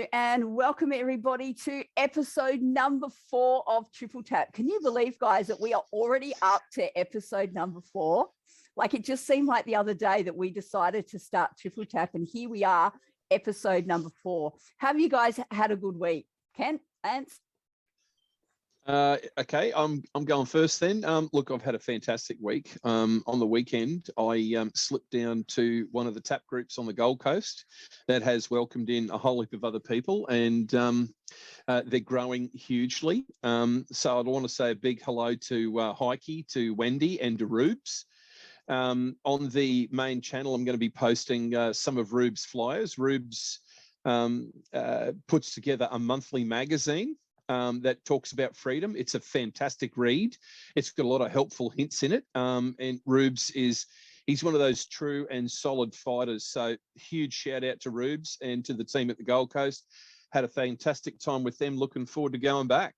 Hello and welcome everybody to episode number 4 of Triple Tap. Can you believe, guys, that we are already up to episode number 4? Like, it just seemed like the other day that we decided to start Triple Tap, and here we are, episode number 4. Have you guys had a good week? Kent, Lance? Okay, I'm going first then. Look, I've had a fantastic week. On the weekend, I slipped down to one of the tap groups on the Gold Coast that has welcomed in a whole heap of other people, and they're growing hugely. So I'd want to say a big hello to Heike, to Wendy, and to Rubes. On the main channel, I'm going to be posting some of Rubes' flyers. Rubes puts together a monthly magazine that talks about freedom. It's a fantastic read. It's got a lot of helpful hints in it. And Rubes he's one of those true and solid fighters. So huge shout out to Rubes and to the team at the Gold Coast. Had a fantastic time with them. Looking forward to going back.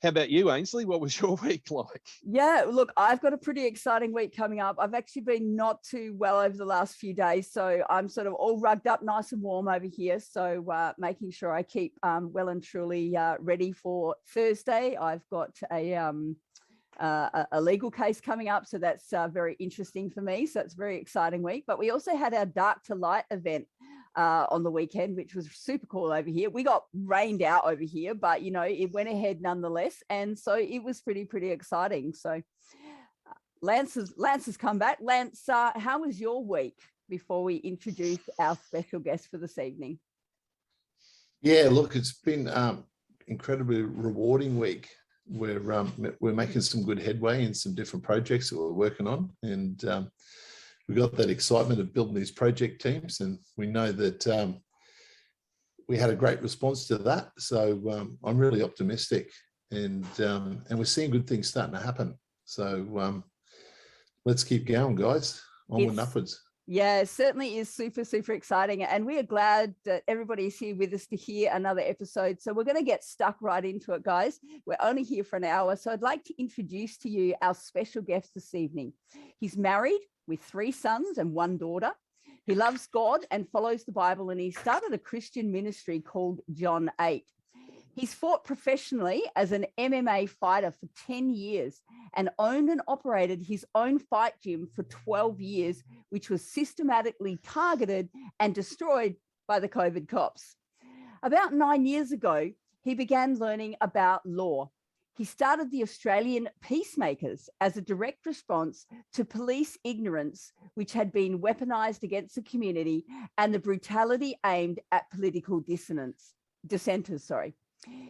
How about you, Ainsley? What was your week like? Yeah, look, I've got a pretty exciting week coming up. I've actually been not too well over the last few days, so I'm sort of all rugged up nice and warm over here. So making sure I keep well and truly ready for Thursday. I've got a legal case coming up, so that's very interesting for me. So it's a very exciting week. But we also had our Dark to Light event on the weekend, which was super cool over here. We got rained out over here, but you know, it went ahead nonetheless, and so it was pretty exciting. So Lance has come back. Lance, how was your week before we introduce our special guest for this evening? Yeah, look, it's been incredibly rewarding week. We're making some good headway in some different projects that we're working on, and we've got that excitement of building these project teams, and we know that we had a great response to that. So I'm really optimistic, and we're seeing good things starting to happen. So let's keep going, guys. Onward and upwards. Yeah, it certainly is super exciting. And we are glad that everybody is here with us to hear another episode. So we're going to get stuck right into it, guys. We're only here for an hour. So I'd like to introduce to you our special guest this evening. He's married with 3 sons and 1 daughter. He loves God and follows the Bible, and he started a Christian ministry called John 8. He's fought professionally as an MMA fighter for 10 years and owned and operated his own fight gym for 12 years, which was systematically targeted and destroyed by the COVID cops. About 9 years ago, he began learning about law. He started the Australian Peacemakers as a direct response to police ignorance, which had been weaponized against the community, and the brutality aimed at political dissenters.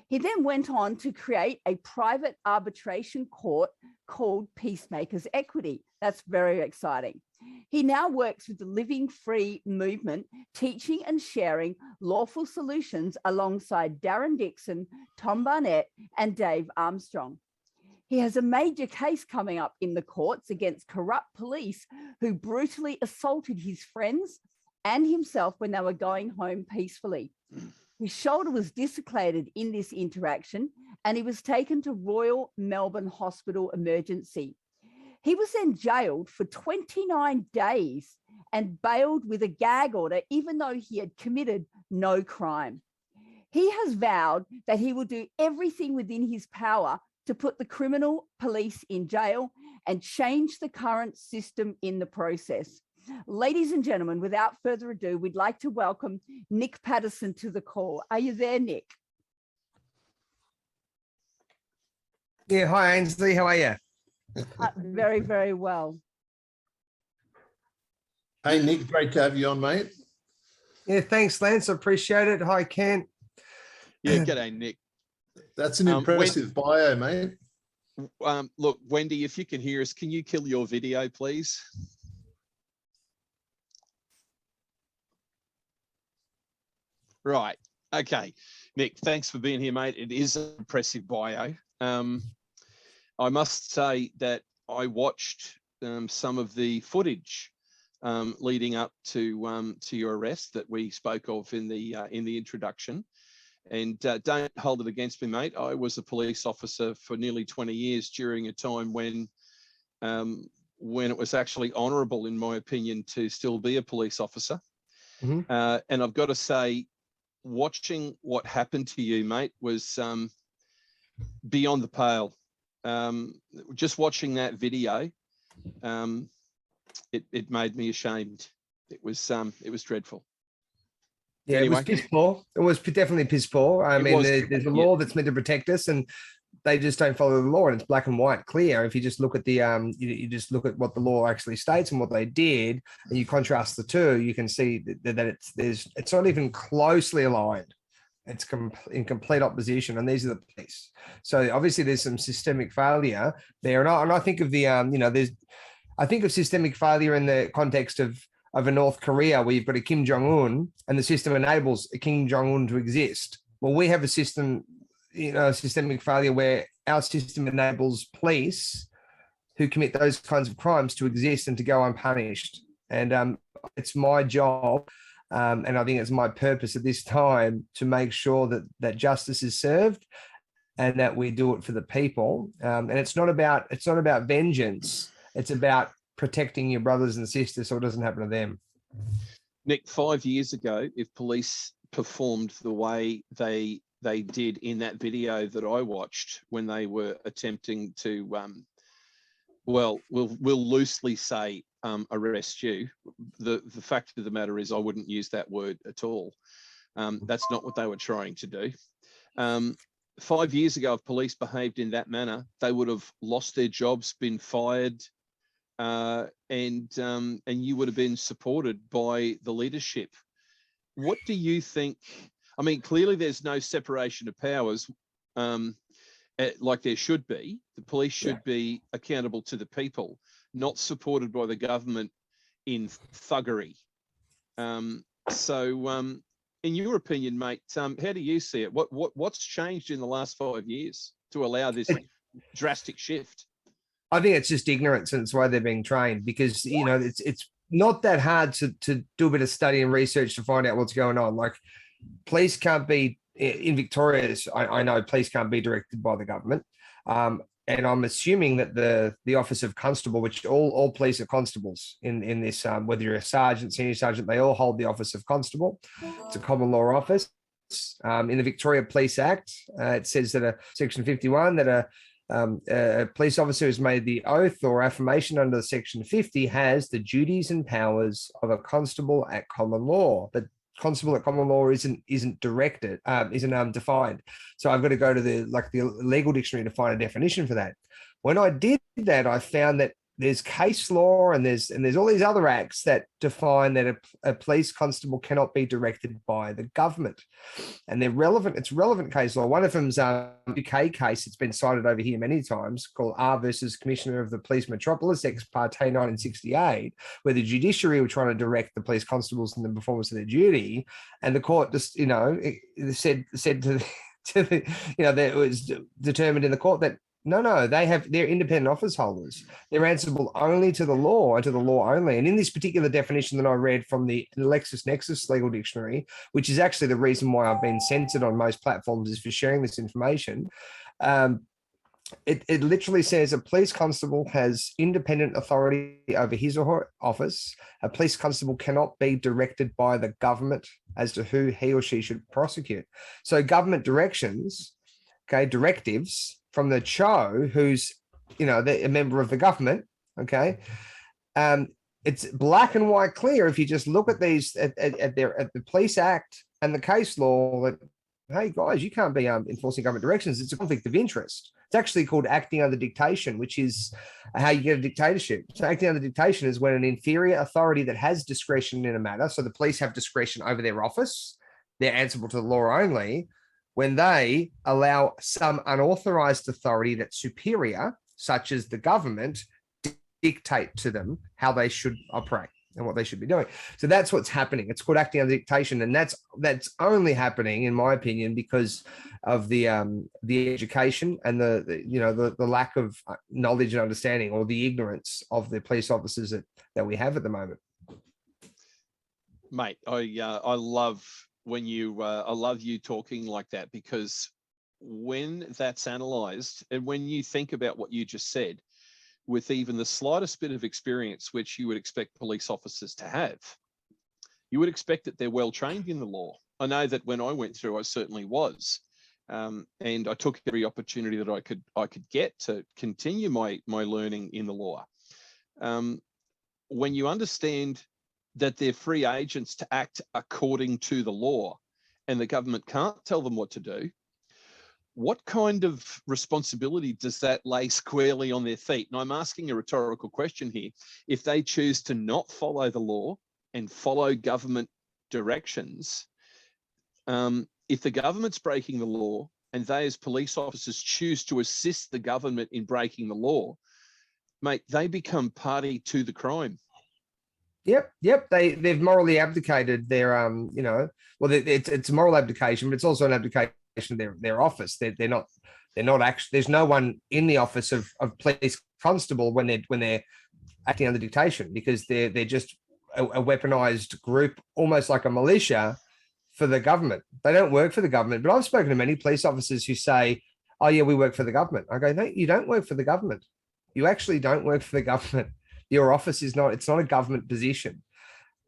He then went on to create a private arbitration court called Peacemakers Equity. That's very exciting. He now works with the Living Free movement, teaching and sharing lawful solutions alongside Darren Dixon, Tom Barnett, and Dave Armstrong. He has a major case coming up in the courts against corrupt police who brutally assaulted his friends and himself when they were going home peacefully. His shoulder was dislocated in this interaction, and he was taken to Royal Melbourne Hospital Emergency. He was then jailed for 29 days and bailed with a gag order, even though he had committed no crime. He has vowed that he will do everything within his power to put the criminal police in jail and change the current system in the process. Ladies and gentlemen, without further ado, we'd like to welcome Nick Patterson to the call. Are you there, Nick? Yeah, hi Ainsley, how are you? Very well. Hey, Nick, great to have you on, mate. Yeah, thanks, Lance. I appreciate it. Hi, Kent. Yeah, g'day, Nick. That's an impressive bio, mate. Look, Wendy, if you can hear us, can you kill your video, please? Right. Okay. Nick, thanks for being here, mate. It is an impressive bio. I must say that I watched some of the footage leading up to your arrest that we spoke of in the introduction, and don't hold it against me, mate. I was a police officer for nearly 20 years during a time when it was actually honourable, in my opinion, to still be a police officer. Mm-hmm. And I've got to say, watching what happened to you, mate, was beyond the pale. Just watching that video, it made me ashamed. It was dreadful. Yeah, Anyway. it was piss poor. It was definitely piss poor. I mean, there's a law that's meant to protect us, and they just don't follow the law, and it's black and white, clear. If you just look at the you just look at what the law actually states and what they did, and you contrast the two, you can see that it's not even closely aligned. It's in complete opposition, and these are the police. So obviously, there's some systemic failure there, and I think of the I think of systemic failure in the context of a North Korea where you've got a Kim Jong-un and the system enables a Kim Jong-un to exist. Well, we have a system, systemic failure where our system enables police who commit those kinds of crimes to exist and to go unpunished. And it's my job, and I think it's my purpose at this time to make sure that justice is served and that we do it for the people. And it's not about vengeance. It's about protecting your brothers and sisters so it doesn't happen to them. Nick, 5 years ago, if police performed the way they did in that video that I watched when they were attempting to, we'll loosely say arrest you. The fact of the matter is I wouldn't use that word at all. That's not what they were trying to do. 5 years ago, if police behaved in that manner, they would have lost their jobs, been fired, and you would have been supported by the leadership. What do you think? I mean, clearly there's no separation of powers like there should be. The police should be accountable to the people, not supported by the government in thuggery. So, in your opinion, mate, how do you see it? What's changed in the last 5 years to allow this drastic shift? I think it's just ignorance, and it's why they're being trained, because it's not that hard to do a bit of study and research to find out what's going on. Like, police can't be in Victoria. I know police can't be directed by the government, and I'm assuming that the office of constable, which all police are constables in this, whether you're a sergeant, senior sergeant, they all hold the office of constable. It's a common law office. In the Victoria Police Act, it says that Section 51 that a police officer who's made the oath or affirmation under Section 50 has the duties and powers of a constable at common law. But constable at common law isn't directed, isn't defined. So I've got to go to the legal dictionary to find a definition for that. When I did that, I found that there's case law and there's all these other acts that define that a police constable cannot be directed by the government, and they're relevant. It's relevant case law. One of them's a UK case. It's been cited over here many times, called R versus Commissioner of the Police Metropolis, ex parte 1968, where the judiciary were trying to direct the police constables in the performance of their duty, and the court just said to that it was determined in the court that no, they're independent office holders. They're answerable only to the law and to the law only. And in this particular definition that I read from the LexisNexis Legal Dictionary, which is actually the reason why I've been censored on most platforms is for sharing this information, it literally says a police constable has independent authority over his or her office. A police constable cannot be directed by the government as to who he or she should prosecute. So government directives from the CHO, who's a member of the government, it's black and white clear if you just look at these at the Police Act and the case law that, hey guys, you can't be enforcing government directions. It's a conflict of interest. It's actually called acting under dictation, which is how you get a dictatorship. So acting under dictation is when an inferior authority that has discretion in a matter, so the police have discretion over their office, they're answerable to the law only, when they allow some unauthorized authority that's superior, such as the government, dictate to them how they should operate and what they should be doing. So that's what's happening. It's called acting under dictation, and that's only happening, in my opinion, because of the education and the lack of knowledge and understanding, or the ignorance of the police officers that we have at the moment. Mate, I love I love you talking like that, because when that's analysed and when you think about what you just said, with even the slightest bit of experience, which you would expect police officers to have, you would expect that they're well trained in the law. I know that when I went through, I certainly was. And I took every opportunity that I could get to continue my learning in the law. When you understand that they're free agents to act according to the law, and the government can't tell them what to do, what kind of responsibility does that lay squarely on their feet? And I'm asking a rhetorical question here. If they choose to not follow the law and follow government directions, if the government's breaking the law and they as police officers choose to assist the government in breaking the law, mate, they become party to the crime. Yep. They've morally abdicated their well, it's a moral abdication, but it's also an abdication of their office. They're not actually. There's no one in the office of police constable when they're acting under dictation, because they're just a weaponized group, almost like a militia for the government. They don't work for the government. But I've spoken to many police officers who say, "Oh yeah, we work for the government." I go, "No, you don't work for the government. You actually don't work for the government. Your office is not, it's not a government position."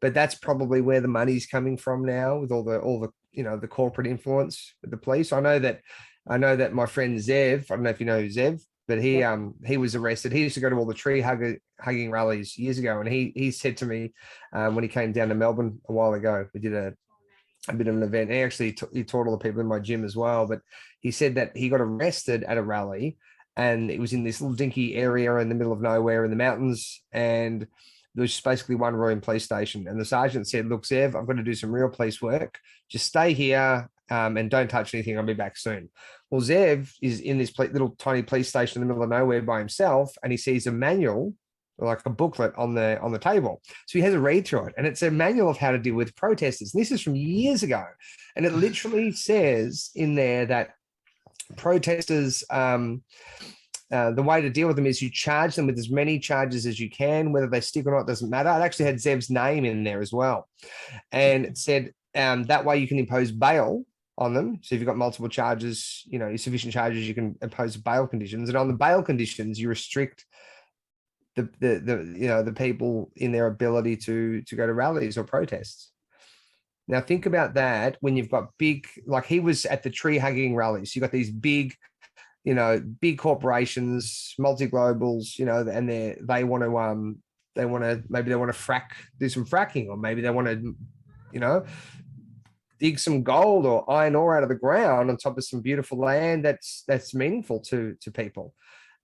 But that's probably where the money's coming from now, with all the the corporate influence with the police. I know that my friend Zev, I don't know if you know Zev, but he was arrested. He used to go to all the tree hugging rallies years ago, and he said to me when he came down to Melbourne a while ago, we did a bit of an event. He taught all the people in my gym as well, but he said that he got arrested at a rally, and it was in this little dinky area in the middle of nowhere in the mountains, and there was just basically one room police station. And the sergeant said, "Look, Zev, I've got to do some real police work. Just stay here and don't touch anything. I'll be back soon." Well, Zev is in this little tiny police station in the middle of nowhere by himself, and he sees a manual, like a booklet on the table. So he has a read through it, and it's a manual of how to deal with protesters. And this is from years ago. And it literally says in there that protesters, the way to deal with them is you charge them with as many charges as you can. Whether they stick or not doesn't matter. It actually had Zev's name in there as well. And it said that way you can impose bail on them. So if you've got multiple charges, sufficient charges, you can impose bail conditions. And on the bail conditions, you restrict the people in their ability to go to rallies or protests. Now think about that when you've got big, like he was at the tree hugging rallies. You've got these big corporations, multi-globals, and they want to do some fracking, or maybe they want to, dig some gold or iron ore out of the ground on top of some beautiful land that's meaningful to people.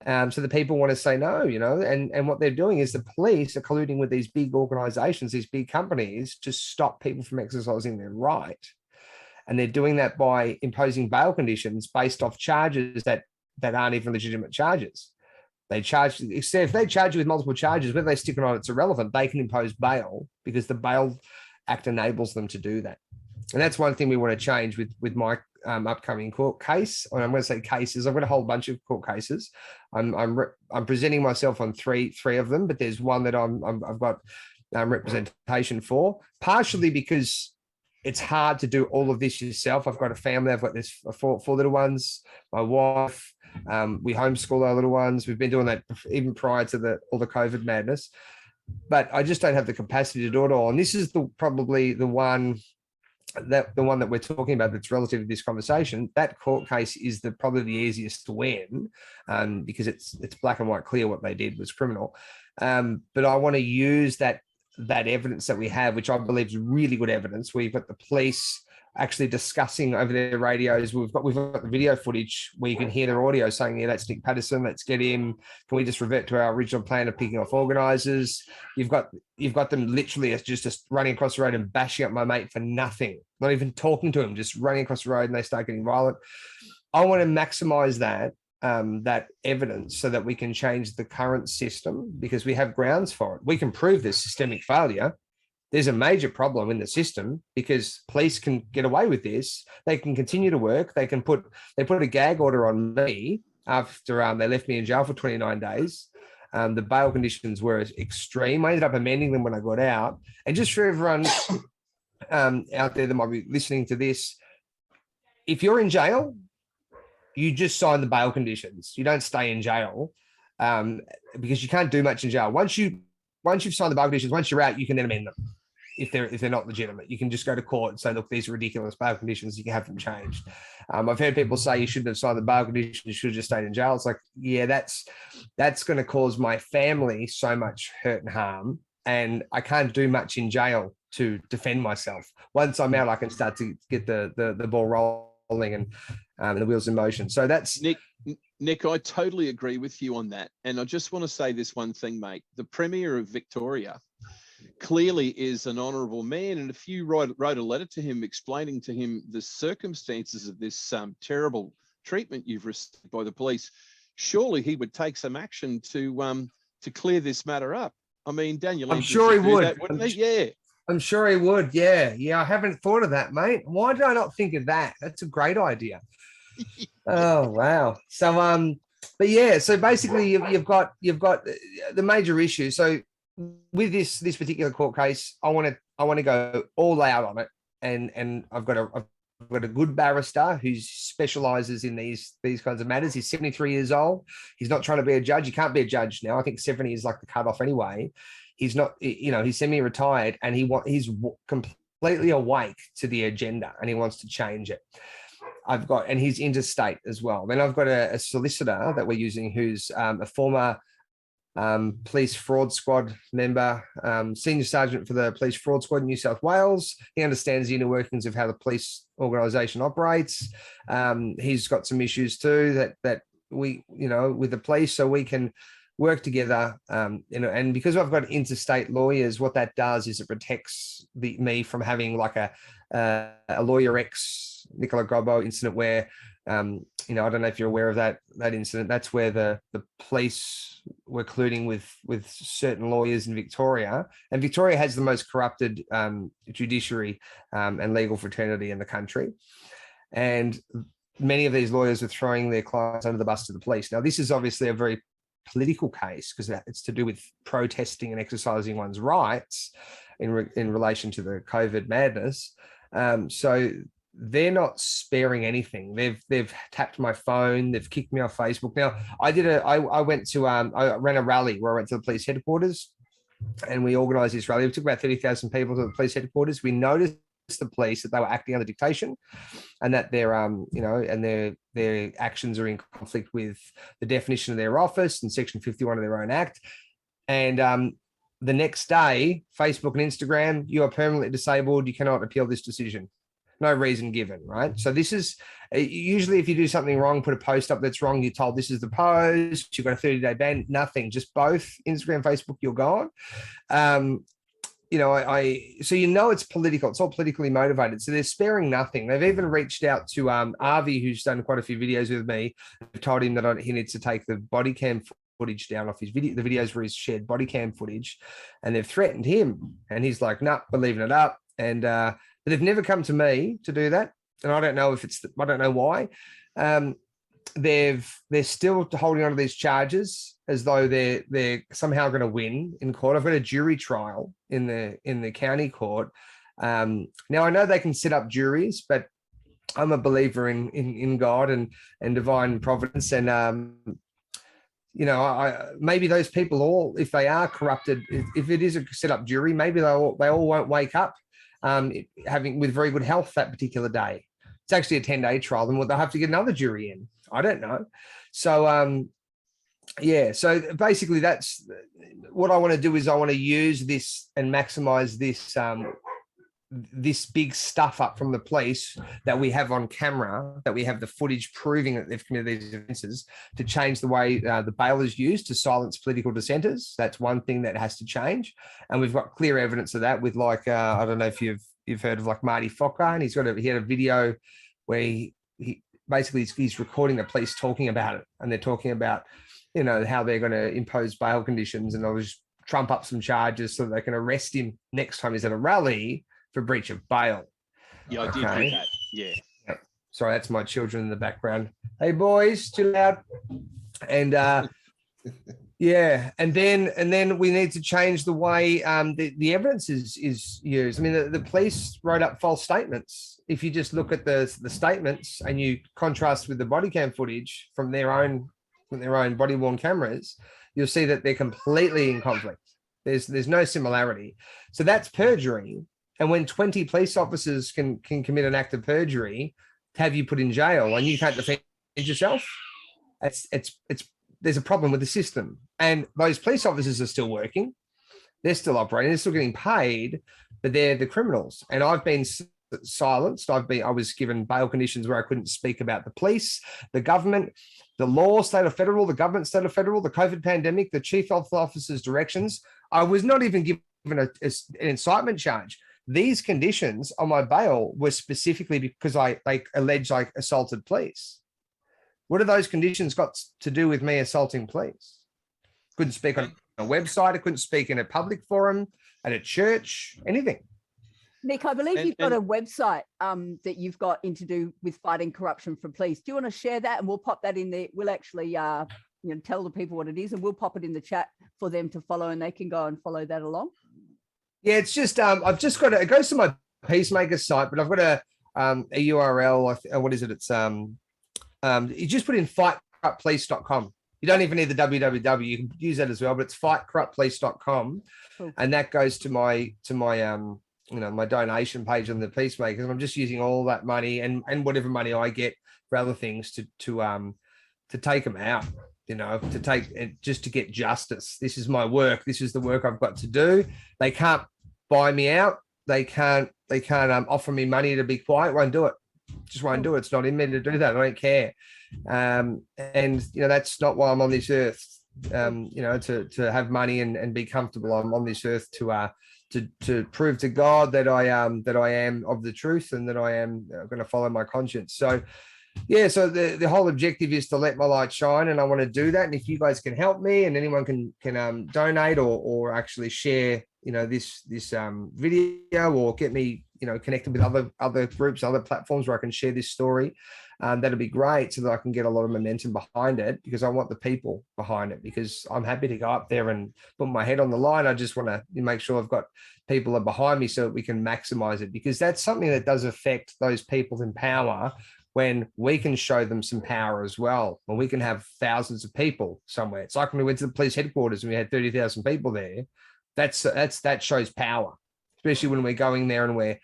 So the people want to say no, and what they're doing is the police are colluding with these big organizations, these big companies, to stop people from exercising their right. And they're doing that by imposing bail conditions based off charges that aren't even legitimate charges. If they charge you with multiple charges, whether they stick it on, it's irrelevant. They can impose bail because the Bail Act enables them to do that. And that's one thing we want to change with my upcoming court case. And I'm going to say cases. I've got a whole bunch of court cases. I'm presenting myself on three of them, but there's one that I've got representation for, partially because it's hard to do all of this yourself. I've got a family. I've got this four little ones. My wife. We homeschool our little ones. We've been doing that even prior to all the COVID madness. But I just don't have the capacity to do it all. And this is probably the one that we're talking about that's relative to this conversation. That court case is probably the easiest to win, because it's black and white clear what they did was criminal. But I want to use that evidence that we have, which I believe is really good evidence. We've got the police actually discussing over their radios. We've got the video footage where you can hear their audio saying, "Yeah, that's Nick Patterson. Let's get him. Can we just revert to our original plan of picking off organisers?" You've got them literally just running across the road and bashing up my mate for nothing, not even talking to him, just running across the road, and they start getting violent. I want to maximise that evidence so that we can change the current system, because we have grounds for it. We can prove there's systemic failure. There's a major problem in the system because police can get away with this. They can continue to work. They put a gag order on me after they left me in jail for 29 days. The bail conditions were extreme. I ended up amending them when I got out. And just for everyone out there that might be listening to this, if you're in jail, you just sign the bail conditions. You don't stay in jail because you can't do much in jail. Once you've signed the bail conditions, once you're out, you can then amend them. if they're not legitimate. You can just go to court and say, look, these are ridiculous bail conditions. You can have them changed. I've heard people say you shouldn't have signed the bail conditions. You should have just stayed in jail. It's like, yeah, that's going to cause my family so much hurt and harm, and I can't do much in jail to defend myself. Once I'm out, I can start to get the ball rolling and the wheels in motion. So that's Nick, I totally agree with you on that. And I just want to say this one thing, mate. The Premier of Victoria clearly is an honourable man. And if you wrote a letter to him explaining to him the circumstances of this terrible treatment you've received by the police, surely he would take some action to clear this matter up. I mean, Daniel, I'm sure he would. That, wouldn't he? Yeah. I'm sure he would. Yeah. I haven't thought of that, mate. Why did I not think of that? That's a great idea. Oh, wow. So, but yeah, so basically you've got the major issue. So with this particular court case, I want to go all out on it. And I've got a good barrister who specializes in these kinds of matters. He's 73 years old. He's not trying to be a judge. He can't be a judge now. I think 70 is like the cutoff anyway. He's not, he's semi-retired, and he's completely awake to the agenda, and he wants to change it. And he's interstate as well. Then I've got a solicitor that we're using who's a former police fraud squad member, senior sergeant for the police fraud squad in New South Wales. He understands the inner workings of how the police organisation operates. He's got some issues too that we, with the police, so we can work together. And because I've got interstate lawyers, what that does is it protects me from having like a Lawyer X Nicola Gobbo incident where, I don't know if you're aware of that incident. That's where the police were colluding with certain lawyers in Victoria, and Victoria has the most corrupted judiciary and legal fraternity in the country. And many of these lawyers are throwing their clients under the bus to the police. Now, this is obviously a very political case because it's to do with protesting and exercising one's rights in relation to the COVID madness. So they're not sparing anything. They've tapped my phone. They've kicked me off Facebook. Now, I went to I ran a rally where I went to the police headquarters, and we organised this rally. We took about 30,000 people to the police headquarters. We noticed the police that they were acting under dictation, and that their their actions are in conflict with the definition of their office and Section 51 of their own act. And the next day, Facebook and Instagram, you are permanently disabled. You cannot appeal this decision. No reason given, right? So this is usually if you do something wrong, put a post up that's wrong, you're told this is the post, you've got a 30-day ban, nothing, just both Instagram, Facebook, you're gone. So it's political, it's all politically motivated. So they're sparing nothing. They've even reached out to Avi, who's done quite a few videos with me. They've told him that he needs to take the body cam footage down off his video, the videos where he's shared body cam footage, and they've threatened him. And he's like, nah, we're leaving it up. And but they've never come to me to do that. And I don't know if I don't know why. They're still holding on to these charges as though they're somehow going to win in court. I've got a jury trial in the county court. Now I know they can set up juries, but I'm a believer in God and divine providence. And maybe those people all, if they are corrupted, if it is a set up jury, maybe they all won't wake up with very good health that particular day. It's actually a 10-day trial, and they'll have to get another jury in. I don't know. So, so basically that's what I want to do is I want to use this and maximize this big stuff up from the police that we have on camera, that we have the footage proving that they've committed these offences, to change the way the bail is used to silence political dissenters. That's one thing that has to change. And we've got clear evidence of that with I don't know if you've heard of Marty Fokker, and he had a video where he basically he's recording the police talking about it, and they're talking about, how they're going to impose bail conditions, and they'll just trump up some charges so they can arrest him next time he's at a rally for breach of bail. Yeah, I did hear that. Yeah. Yep. Sorry, that's my children in the background. Hey boys, too loud. And and then we need to change the way the evidence is used. I mean, the police wrote up false statements. If you just look at the statements and you contrast with the body cam footage from their own body worn cameras, you'll see that they're completely in conflict. There's no similarity. So that's perjury. And when 20 police officers can commit an act of perjury to have you put in jail and you can't defend yourself, it's there's a problem with the system. And those police officers are still working. They're still operating. They're still getting paid, but they're the criminals. And I've been silenced. I was given bail conditions where I couldn't speak about the police, the government, the law, state or federal, the government, state or federal, the COVID pandemic, the chief health officer's directions. I was not even given an incitement charge. These conditions on my bail were specifically because they alleged I assaulted police. What have those conditions got to do with me assaulting police? Couldn't speak on a website. I couldn't speak in a public forum, at a church, anything. Nick, I believe you've got a website that you've got to do with fighting corruption from police. Do you want to share that? And we'll pop that in there. We'll actually tell the people what it is, and we'll pop it in the chat for them to follow, and they can go and follow that along. Yeah, it's just I've just got it goes to my Peacemaker site, but I've got a URL. What is it? It's you just put in fightcorruptpolice.com. You don't even need the www. You can use that as well, but it's fightcorruptpolice.com. Cool. And that goes to my my donation page on the Peacemaker. And I'm just using all that money and whatever money I get for other things to take them out, just to get justice. This is my work. This is the work I've got to do. They can't buy me out. They can't offer me money to be quiet. Won't do it. Just won't do it. It's not in me to do that. I don't care. And that's not why I'm on this earth. To have money and be comfortable. I'm on this earth to prove to God that I am of the truth and that I am going to follow my conscience. So yeah, so the whole objective is to let my light shine, and I want to do that. And if you guys can help me, and anyone can donate or actually share this video, or get me connected with other groups, other platforms where I can share this story, that'll be great, so that I can get a lot of momentum behind it, because I want the people behind it, because I'm happy to go up there and put my head on the line. I just want to make sure I've got people are behind me so that we can maximize it, because that's something that does affect those people in power, when we can show them some power as well, when we can have thousands of people somewhere. It's like when we went to the police headquarters and we had 30,000 people there. That shows power, especially when we're going there and we're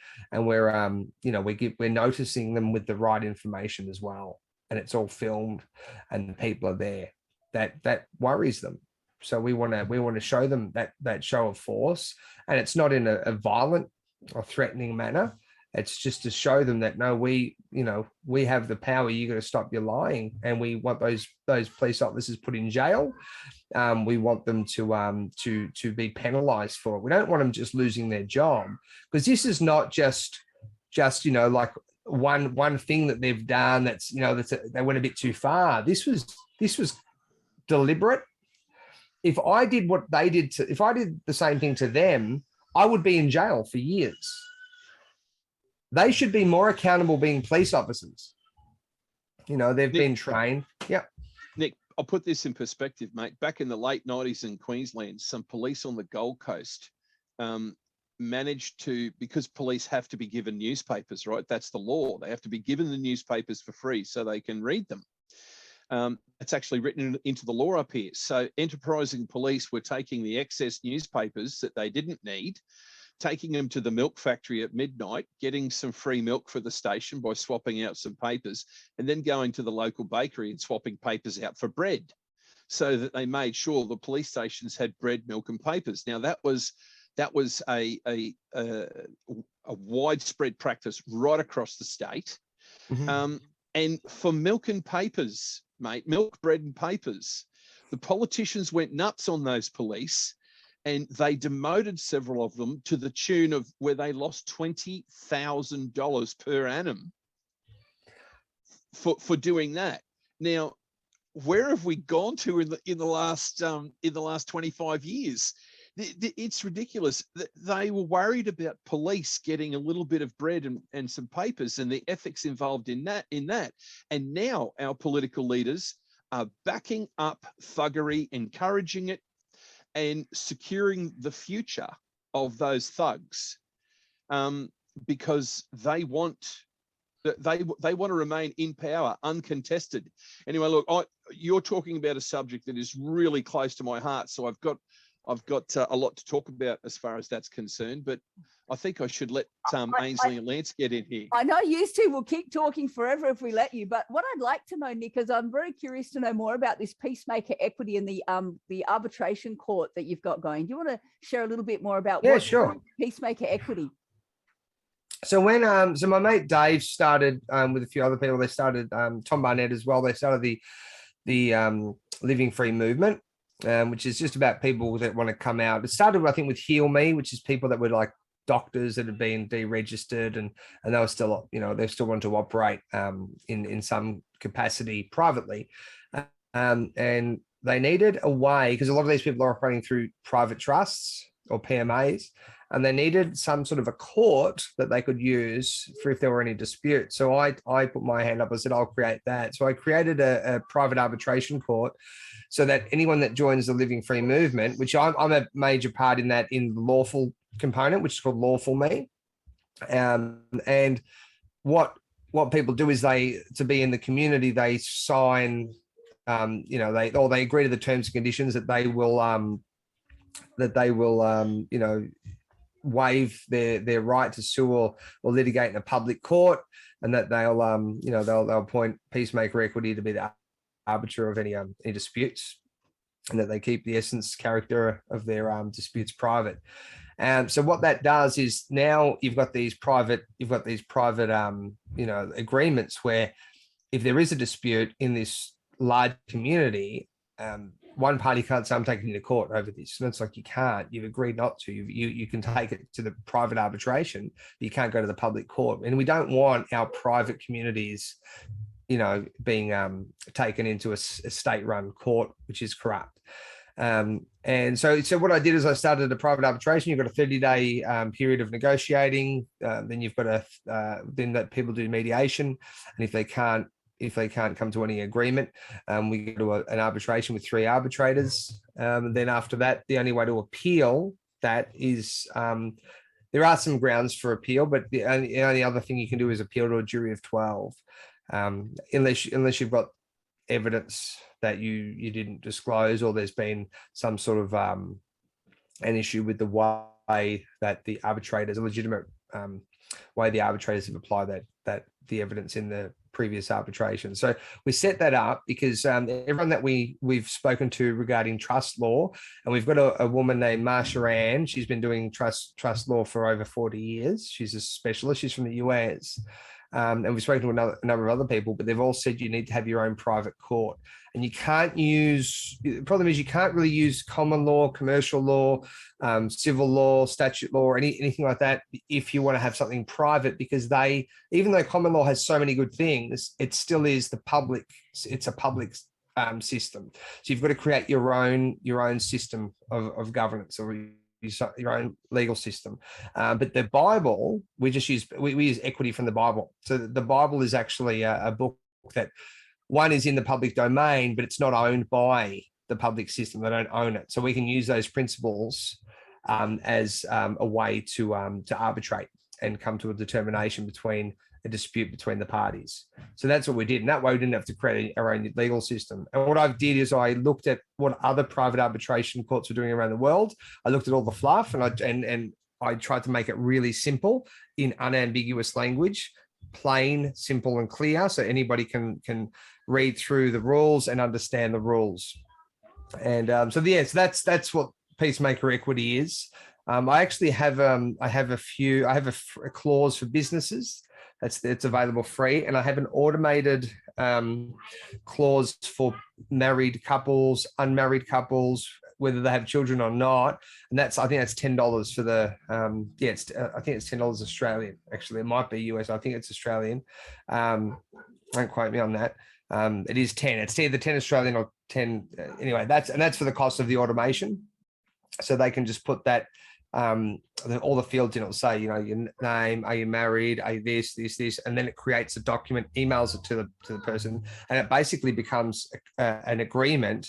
noticing them with the right information as well, and it's all filmed and the people are there. That worries them. So we want to show them that show of force, and it's not in a violent or threatening manner. It's just to show them that no, we have the power. You got to stop your lying, and we want those police officers put in jail. We want them to be penalised for it. We don't want them just losing their job, because this is not just like one thing that they've done. They went a bit too far. This was deliberate. If I did what they did if I did the same thing to them, I would be in jail for years. They should be more accountable being police officers. They've been trained. Yeah. Nick, I'll put this in perspective, mate. Back in the late 90s in Queensland, some police on the Gold Coast managed to, because police have to be given newspapers, right? That's the law. They have to be given the newspapers for free so they can read them. It's actually written into the law up here. So enterprising police were taking the excess newspapers that they didn't need, taking them to the milk factory at midnight, getting some free milk for the station by swapping out some papers, and then going to the local bakery and swapping papers out for bread, so that they made sure the police stations had bread, milk, and papers. Now that was a widespread practice right across the state. Mm-hmm. And for milk and papers, mate, milk, bread, and papers, the politicians went nuts on those police. And they demoted several of them to the tune of where they lost $20,000 per annum for doing that. Now, where have we gone to in the last 25 years? It's ridiculous. They were worried about police getting a little bit of bread and some papers, and the ethics involved in that. And now our political leaders are backing up thuggery, encouraging it, and securing the future of those thugs, because they want to remain in power uncontested. Anyway, look, you're talking about a subject that is really close to my heart, so I've got I've got a lot to talk about as far as that's concerned, but I think I should let Ainsley and Lance get in here. I know you two will keep talking forever if we let you, but what I'd like to know, Nick, is I'm very curious to know more about this peacemaker equity and the arbitration court that you've got going. Do you want to share a little bit more about what sure. peacemaker equity? So when so my mate Dave started with a few other people, they started Tom Barnett as well. They started the Living Free movement, which is just about people that want to come out. It started, I think, with Heal Me, which is people that were like doctors that had been deregistered and they were still, they still want to operate in some capacity privately, and they needed a way, because a lot of these people are operating through private trusts or PMAs, and they needed some sort of a court that they could use for if there were any disputes. So I put my hand up. I said, I'll create that. So I created a private arbitration court so that anyone that joins the Living Free movement, which I'm a major part in that, in the lawful component, which is called Lawful Me. And what people do is to be in the community, they sign, they agree to the terms and conditions that they will waive their right to sue or litigate in a public court, and that they'll appoint Peacemaker Equity to be the arbiter of any disputes, and that they keep the essence character of their disputes private. And so what that does is now you've got these private agreements where if there is a dispute in this large community, one party can't say, I'm taking you to court over this. And it's like, you can't. You've agreed not to. You can take it to the private arbitration, but you can't go to the public court. And we don't want our private communities, being taken into a state-run court, which is corrupt. And so what I did is I started a private arbitration. You've got a 30-day period of negotiating. Then you've got then that people do mediation, and if they can't come to any agreement, we go to an arbitration with 3 arbitrators. And then after that, the only way to appeal that is, there are some grounds for appeal, but the only other thing you can do is appeal to a jury of 12, unless you've got evidence that you didn't disclose, or there's been some sort of an issue with the way that the arbitrators, a legitimate way the arbitrators have applied that the evidence in the previous arbitration. So we set that up because everyone that we've spoken to regarding trust law, and we've got a woman named Marsha Ann. She's been doing trust law for over 40 years. She's a specialist. She's from the US. And we've spoken to a number of other people, but they've all said you need to have your own private court. And the problem is you can't really use common law, commercial law, civil law, statute law, or anything like that if you want to have something private, because even though common law has so many good things, it still is it's a public system. So you've got to create your own system of governance, or your own legal system. But the Bible, we use equity from the Bible. So the Bible is actually a book that, one, is in the public domain, but it's not owned by the public system. They don't own it. So we can use those principles as a way to arbitrate and come to a determination between a dispute between the parties. So that's what we did. And that way we didn't have to create our own legal system. And what I did is I looked at what other private arbitration courts were doing around the world. I looked at all the fluff, and I tried to make it really simple in unambiguous language, plain, simple, and clear, so anybody can read through the rules and understand the rules. And so that's what Peacemaker Equity is. I actually have a clause for businesses that's available free, and I have an automated clause for married couples, unmarried couples, whether they have children or not. And I think that's $10 for the I think it's $10 Australian. Actually, it might be US. I think it's Australian. Don't quote me on that. It is 10. It's either 10 Australian or 10. Anyway, that's for the cost of the automation. So they can just put that all the fields in. It'll say, your name, are you married, are you this, and then it creates a document, emails it to the person, and it basically becomes an agreement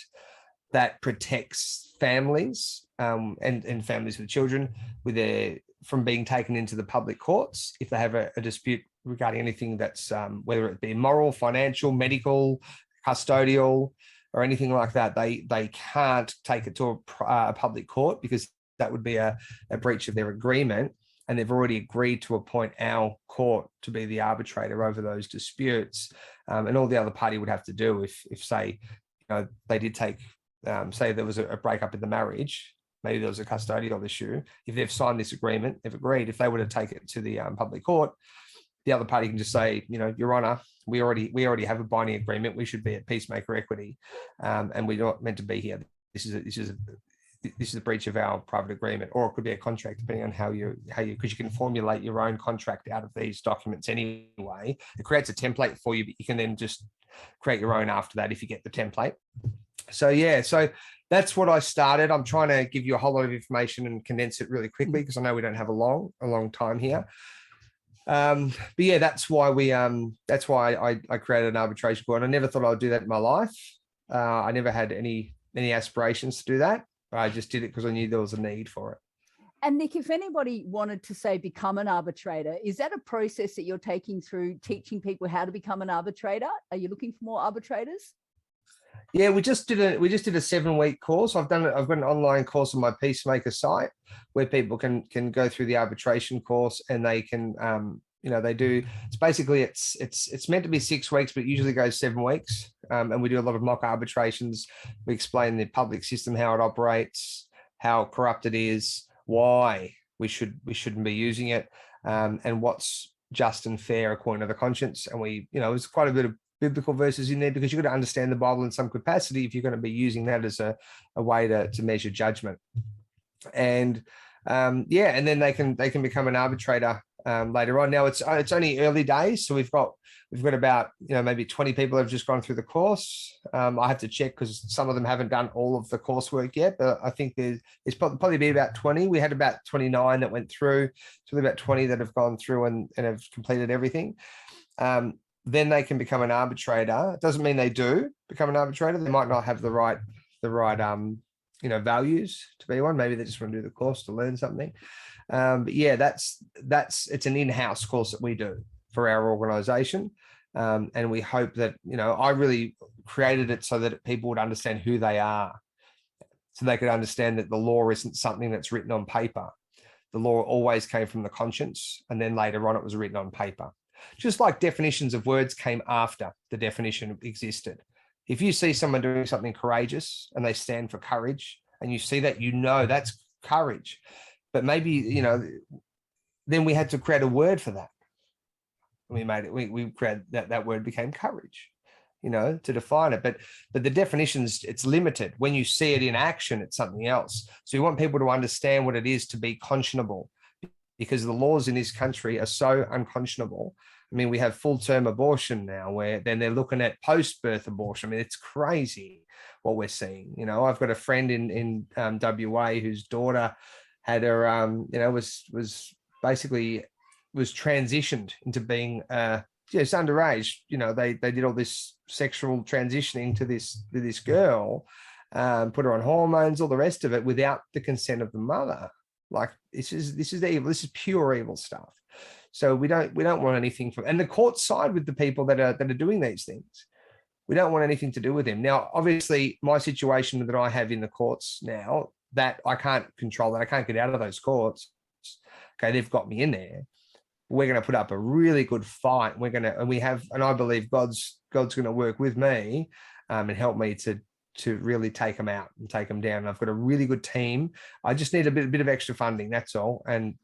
that protects families and families with children from being taken into the public courts if they have a dispute regarding anything that's whether it be moral, financial, medical, custodial, or anything like that, they can't take it to a public court, because that would be a breach of their agreement. And they've already agreed to appoint our court to be the arbitrator over those disputes. And all the other party would have to do, if say, they did take, say there was a breakup in the marriage, maybe there was a custodial issue. If they've signed this agreement, they've agreed. If they were to take it to the public court, the other party can just say, Your Honour, we already have a binding agreement. We should be at peacemaker equity, and we're not meant to be here. This is a breach of our private agreement, or it could be a contract, depending on how you, because you can formulate your own contract out of these documents anyway. It creates a template for you, but you can then just create your own after that if you get the template. So yeah, so that's what I started. I'm trying to give you a whole lot of information and condense it really quickly, because I know we don't have a long time here. But yeah, that's why I created an arbitration court. And I never thought I would do that in my life. I never had any aspirations to do that. I just did it because I knew there was a need for it. And Nick, if anybody wanted to, say, become an arbitrator, is that a process that you're taking through, teaching people how to become an arbitrator? Are you looking for more arbitrators? Yeah, we just did a 7-week course. I've got an online course on my Peacemaker site where people can go through the arbitration course, and they can they do, it's basically, it's meant to be 6 weeks, but it usually goes 7 weeks. And we do a lot of mock arbitrations. We explain the public system, how it operates, how corrupt it is, why we shouldn't be using it, and what's just and fair according to the conscience. And there's quite a bit of biblical verses in there, because you've got to understand the Bible in some capacity if you're going to be using that as a way to measure judgment. And and then they can become an arbitrator later on. Now it's only early days, so we've got about maybe 20 people have just gone through the course. I have to check, because some of them haven't done all of the coursework yet, but I think there's probably be about 20. We had about 29 that went through, so about 20 that have gone through and have completed everything. Then they can become an arbitrator. It doesn't mean they do become an arbitrator. They might not have the right values to be one. Maybe they just want to do the course to learn something. But yeah, it's an in-house course that we do for our organization. And we hope that, I really created it so that people would understand who they are, so they could understand that the law isn't something that's written on paper. The law always came from the conscience, and then later on it was written on paper. Just like definitions of words came after the definition existed. If you see someone doing something courageous and they stand for courage, and you see that, that's courage. But maybe, then we had to create a word for that. We made it, we created that word became courage, to define it. But the definitions, it's limited. When you see it in action, it's something else. So you want people to understand what it is to be conscionable, because the laws in this country are so unconscionable. I mean, we have full-term abortion now, where then they're looking at post-birth abortion. I mean, it's crazy what we're seeing. I've got a friend in WA whose daughter had her, was transitioned into being, it's underage. They did all this sexual transitioning to this girl, put her on hormones, all the rest of it, without the consent of the mother. Like, this is evil. This is pure evil stuff. So we don't want anything from, and the courts side with the people that are doing these things. We don't want anything to do with them. Now, obviously, my situation that I have in the courts now, that I can't control, that I can't get out of those courts. Okay, they've got me in there. We're going to put up a really good fight. And I believe God's going to work with me and help me to really take them out and take them down. I've got a really good team. I just need a bit of extra funding. That's all. And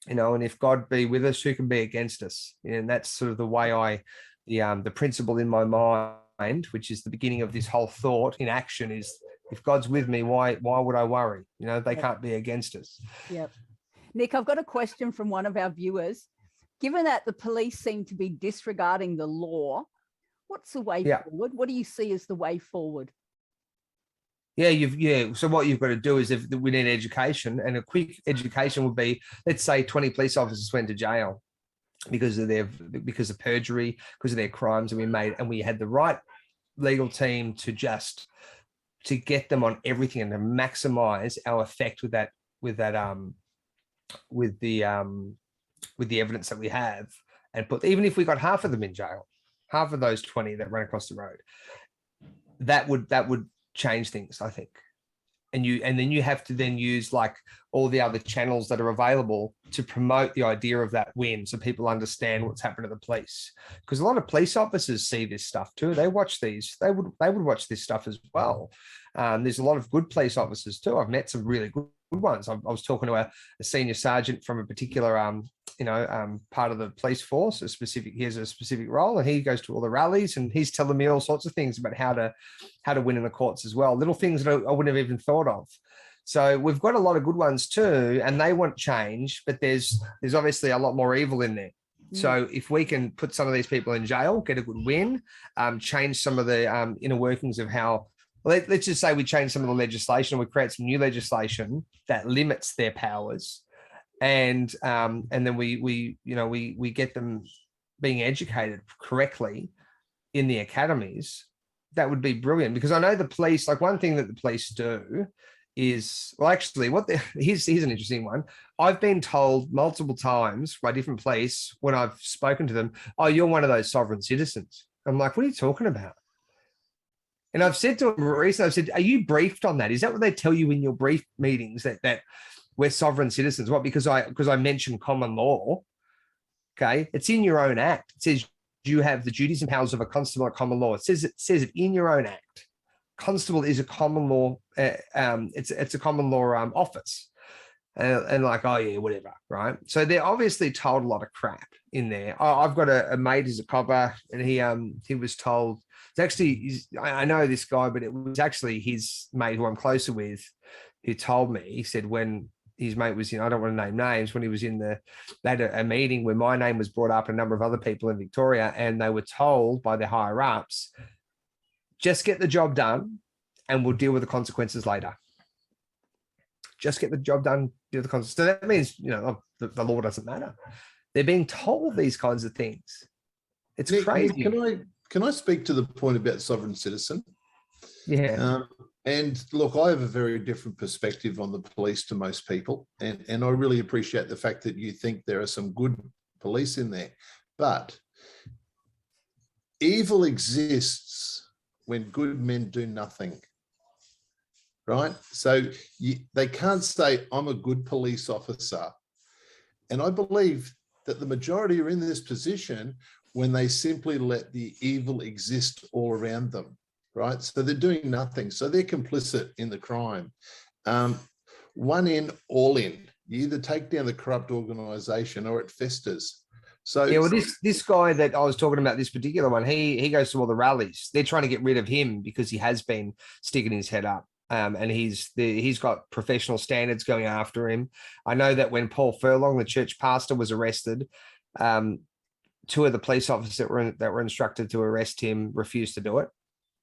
and if God be with us, who can be against us? And that's sort of the way the principle in my mind, which is the beginning of this whole thought in action, is if God's with me, why would I worry? They can't be against us. Yep. Nick, I've got a question from one of our viewers. Given that the police seem to be disregarding the law, what's the way forward? What do you see as the way forward? So what you've got to do is, if we need education, and a quick education would be, let's say 20 police officers went to jail because of perjury, because of their crimes, and we had the right legal team to get them on everything and to maximize our effect with the evidence that we have, and even if we got half of them in jail, half of those 20 that ran across the road, that would change things, I think. And then you have to then use like all the other channels that are available to promote the idea of that win, so people understand what's happened to the police. Because a lot of police officers see this stuff too. They watch these. They would watch this stuff as well. There's a lot of good police officers too. I've met some really good ones. I was talking to a senior sergeant from a particular part of the police force. He has a specific role, and he goes to all the rallies, and he's telling me all sorts of things about how to win in the courts as well. Little things that I wouldn't have even thought of. So we've got a lot of good ones too, and they want change, but there's obviously a lot more evil in there. So if we can put some of these people in jail, get a good win, change some of the inner workings of how, let's just say we change some of the legislation, we create some new legislation that limits their powers, and then we get them being educated correctly in the academies. That would be brilliant, because I know the police, like one thing that the police do is, well, actually, here's an interesting one. I've been told multiple times by different police when I've spoken to them, "Oh, you're one of those sovereign citizens." I'm like, "What are you talking about?" And I've said to them recently, I've said, "Are you briefed on that? Is that what they tell you in your brief meetings, that we're sovereign citizens?" What? Because I mentioned common law. Okay, it's in your own act. It says you have the duties and powers of a constable at common law. It says it in your own act. Constable is a common law. It's a common law office, and like, oh yeah, whatever, right? So they're obviously told a lot of crap in there. I've got a mate who's a copper, and he was told. It's actually, I know this guy, but it was actually his mate who I'm closer with, who told me. He said when his mate was in, I don't want to name names, when he was in they had a meeting where my name was brought up, a number of other people in Victoria, and they were told by their higher ups, just get the job done and we'll deal with the consequences later. Just get the job done, deal with the consequences. So that means, the law doesn't matter. They're being told these kinds of things. It's crazy. Can I speak to the point about sovereign citizen? Yeah. And look, I have a very different perspective on the police to most people. And I really appreciate the fact that you think there are some good police in there. But evil exists when good men do nothing, right? So they can't say, I'm a good police officer. And I believe that the majority are in this position when they simply let the evil exist all around them, right? So they're doing nothing. So they're complicit in the crime. One in, all in. You either take down the corrupt organisation or it festers. So yeah, well, this guy that I was talking about, this particular one, he goes to all the rallies. They're trying to get rid of him because he has been sticking his head up, and he's got professional standards going after him. I know that when Paul Furlong, the church pastor, was arrested, two of the police officers that were instructed to arrest him refused to do it.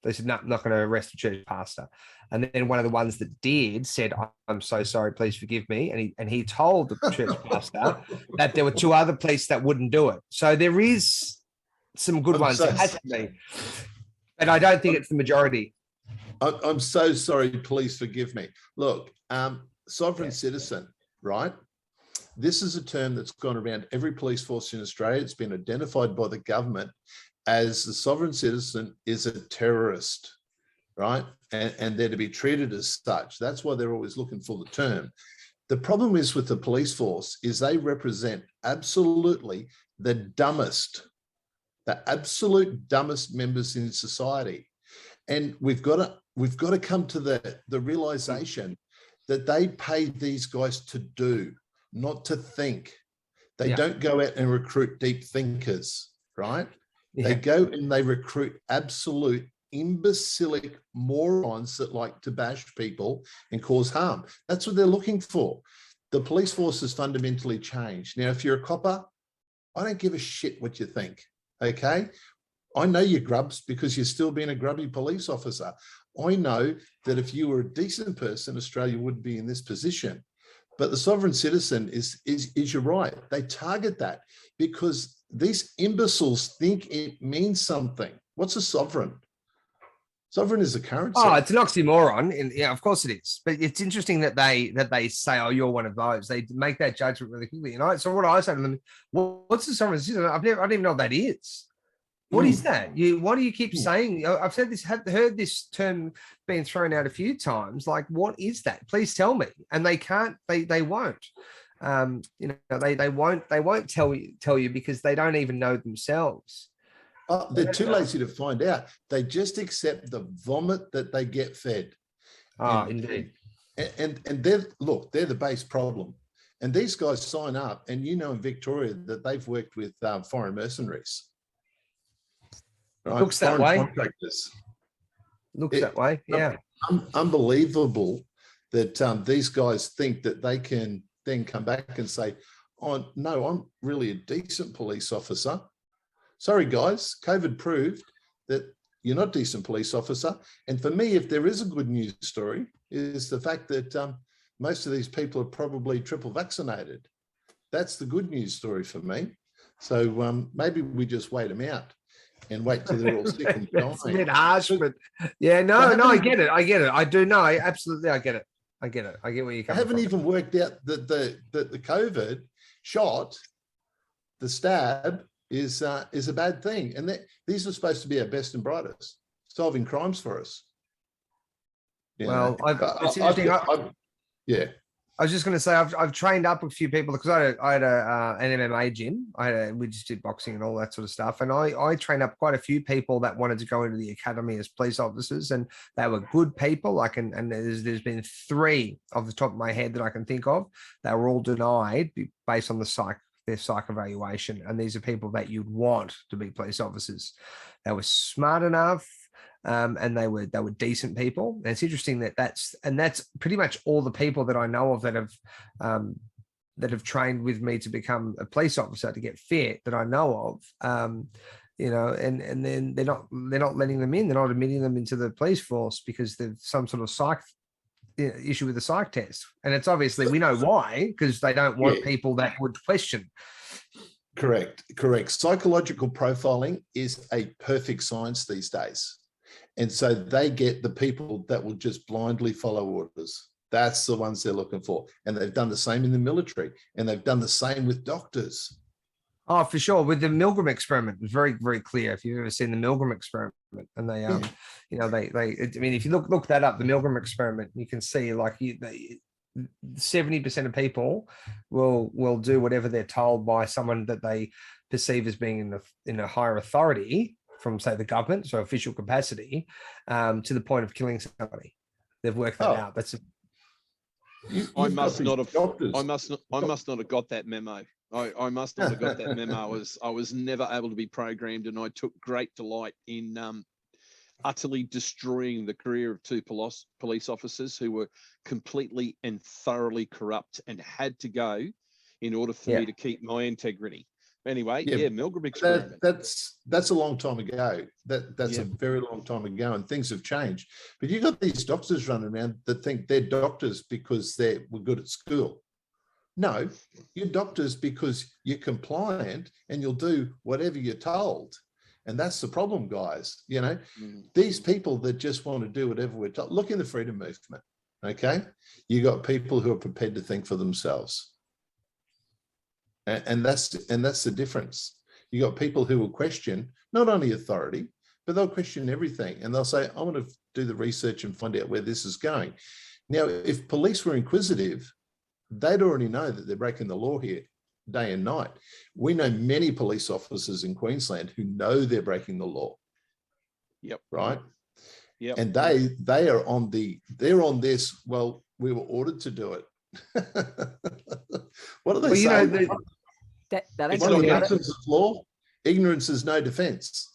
They said, no, I'm not going to arrest the church pastor. And then one of the ones that did said, I'm so sorry, please forgive me. And he told the church pastor that there were two other police that wouldn't do it. So there is some good ones. It has to be. But I don't think it's the majority. I'm so sorry, please forgive me. Look, sovereign citizen, right? This is a term that's gone around every police force in Australia. It's been identified by the government as the sovereign citizen is a terrorist, right? And they're to be treated as such. That's why they're always looking for the term. The problem is with the police force is they represent absolutely the absolute dumbest members in society. And we've got to come to the realization that they pay these guys to do, not to think. They don't go out and recruit deep thinkers, right? Yeah. They go and they recruit absolute imbecilic morons that like to bash people and cause harm. That's what they're looking for. The police force has fundamentally changed. Now, if you're a copper, I don't give a shit what you think, okay? I know you're grubs because you're still being a grubby police officer. I know that if you were a decent person, Australia wouldn't be in this position. But the sovereign citizen is you're right. They target that because these imbeciles think it means something. What's a sovereign? Sovereign is a currency. Oh, it's an oxymoron. And yeah, of course it is. But it's interesting that they say, oh, you're one of those. They make that judgment really quickly. So what I say to them, what's the sovereign citizen? I don't even know what that is. What is that? Why do you keep saying? I've said this, heard this term being thrown out a few times. Like, what is that? Please tell me. And they can't. They won't. They won't tell you because they don't even know themselves. They're too lazy to find out. They just accept the vomit that they get fed. Indeed. And they're the base problem. And these guys sign up, and in Victoria that they've worked with foreign mercenaries. Right? Looks that way. Contractors. That way. Yeah. Unbelievable that these guys think that they can then come back and say, "Oh no, I'm really a decent police officer." Sorry, guys, COVID proved that you're not a decent police officer. And for me, if there is a good news story, is the fact that most of these people are probably triple vaccinated. That's the good news story for me. So maybe we just wait them out and wait till they're all sick and dying. It's a bit harsh, but yeah, no, I get it. I do know. I get it. I get where you're coming from. I haven't even worked out that the COVID shot, the stab, is a bad thing. And these are supposed to be our best and brightest, solving crimes for us. Well, it's interesting. I was just going to say I've trained up a few people because I had an MMA gym. We just did boxing and all that sort of stuff, and I trained up quite a few people that wanted to go into the academy as police officers, and they were good people. And there's been 3 off the top of my head that I can think of that were all denied based on their psych evaluation. And these are people that you'd want to be police officers. They were smart enough. And they were decent people. And it's interesting that's pretty much all the people that I know of that have trained with me to become a police officer to get fit that I know of. And then they're not letting them in. They're not admitting them into the police force because there's some sort of psych issue with the psych test. And it's obviously, we know why, because they don't want people that would question. Correct. Psychological profiling is a perfect science these days. And so they get the people that will just blindly follow orders. That's the ones they're looking for. And they've done the same in the military, and they've done the same with doctors. Oh, for sure. With the Milgram experiment, it was very, very clear. If you've ever seen the Milgram experiment, and they, if you look that up, the Milgram experiment, you can see 70% of people will do whatever they're told by someone that they perceive as being in a higher authority from, say, the government, so official capacity, to the point of killing somebody. They've worked that out. That's I must not have got that memo. I must not have got that memo. I was never able to be programmed, and I took great delight in utterly destroying the career of 2 police officers who were completely and thoroughly corrupt and had to go in order for me to keep my integrity. Anyway, Milgram experiment. That's a long time ago. That's a very long time ago, and things have changed. But you got these doctors running around that think they're doctors because they were good at school. No, you're doctors because you're compliant and you'll do whatever you're told. And that's the problem, guys. These people that just want to do whatever we're told. Look in the freedom movement. Okay, you got people who are prepared to think for themselves. And that's the difference. You got people who will question not only authority, but they'll question everything. And they'll say, I want to do the research and find out where this is going. Now, if police were inquisitive, they'd already know that they're breaking the law here day and night. We know many police officers in Queensland who know they're breaking the law. Yep. Right? Yep. And they're on this, well, we were ordered to do it. What do they say? That absence of law, ignorance is no defense.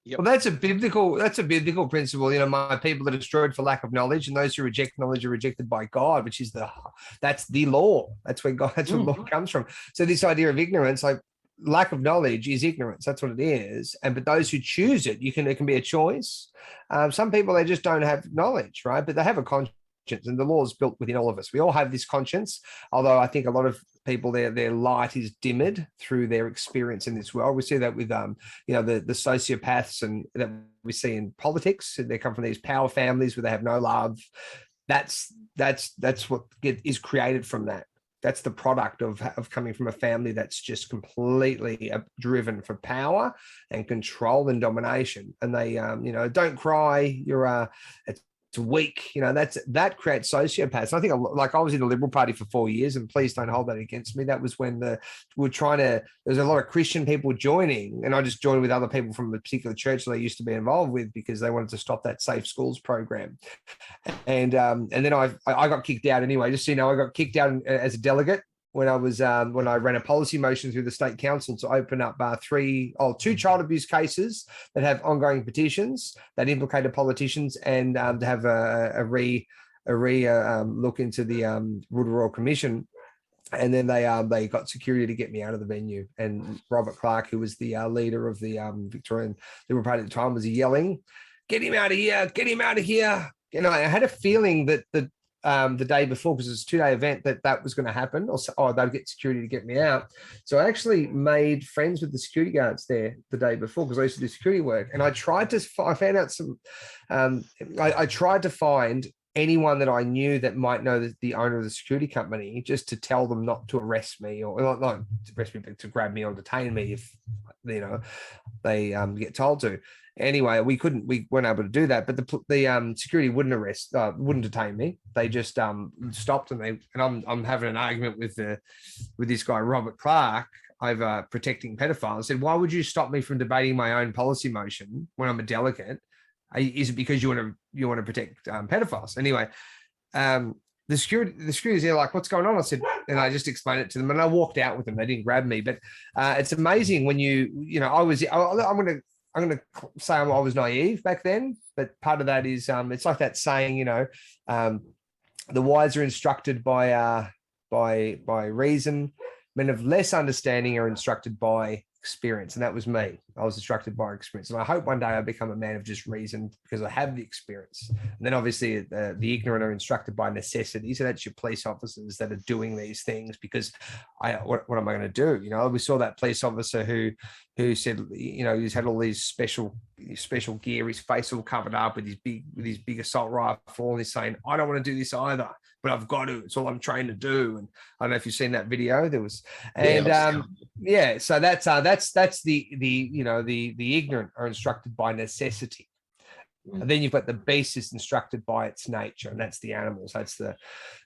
Yep. Well, that's a biblical principle. My people are destroyed for lack of knowledge, and those who reject knowledge are rejected by God, which is that's the law. That's where law comes from. So this idea of ignorance, like lack of knowledge, is ignorance. That's what it is. But those who choose it, it can be a choice. Some people, they just don't have knowledge, right? But they have a conscience. And the law is built within all of us. We all have this conscience, although I think a lot of people, their light is dimmed through their experience in this world. We see that with the sociopaths and that we see in politics. They come from these power families where they have no love. That's what is created from that. that's the product of coming from a family that's just completely driven for power and control and domination. And they, don't cry. It's weak. That creates sociopaths. I think, like, I was in the Liberal Party for 4 years, and please don't hold that against me. That was when there's a lot of Christian people joining, and I just joined with other people from a particular church that I used to be involved with, because they wanted to stop that safe schools program. And then I got kicked out anyway. Just so you know, I got kicked out as a delegate when I ran a policy motion through the state council to open up two child abuse cases that have ongoing petitions that implicated politicians, and to have a look into the Rural Royal Commission. And then they got security to get me out of the venue. And Robert Clark, who was the leader of the Victorian Liberal Party at the time, was yelling, "Get him out of here! Get him out of here!" I had a feeling that the day before, because it's a 2-day event, that was going to happen, or they'd get security to get me out. So I actually made friends with the security guards there the day before, because I used to do security work. And I tried to find anyone that I knew that might know the owner of the security company, just to tell them not to arrest me, or not to arrest me, but to grab me or detain me if they get told to. Anyway, we weren't able to do that, but the security wouldn't detain me. They just stopped, and I'm having an argument with this guy Robert Clark over protecting pedophiles. I said, "Why would you stop me from debating my own policy motion when I'm a delegate? Is it because you want to protect pedophiles?" Anyway, the security's there, like, "What's going on?" I said, and I just explained it to them, and I walked out with them. They didn't grab me, but it's amazing when I'm going to say I was naive back then, but part of that is it's like that saying, the wise are instructed by reason. Men of less understanding are instructed by experience, and that was me. I was instructed by experience, and I hope one day I become a man of just reason, because I have the experience. And then obviously the ignorant are instructed by necessity. So that's your police officers that are doing these things because what am I going to do? We saw that police officer who said, he's had all these special gear, his face all covered up with his big assault rifle, and he's saying, "I don't want to do this either, but I've got to. It's all I'm trained to do." And I don't know if you've seen that video. There was, and so that's the ignorant are instructed by necessity. And then you've got the beast is instructed by its nature, and that's the animals. That's the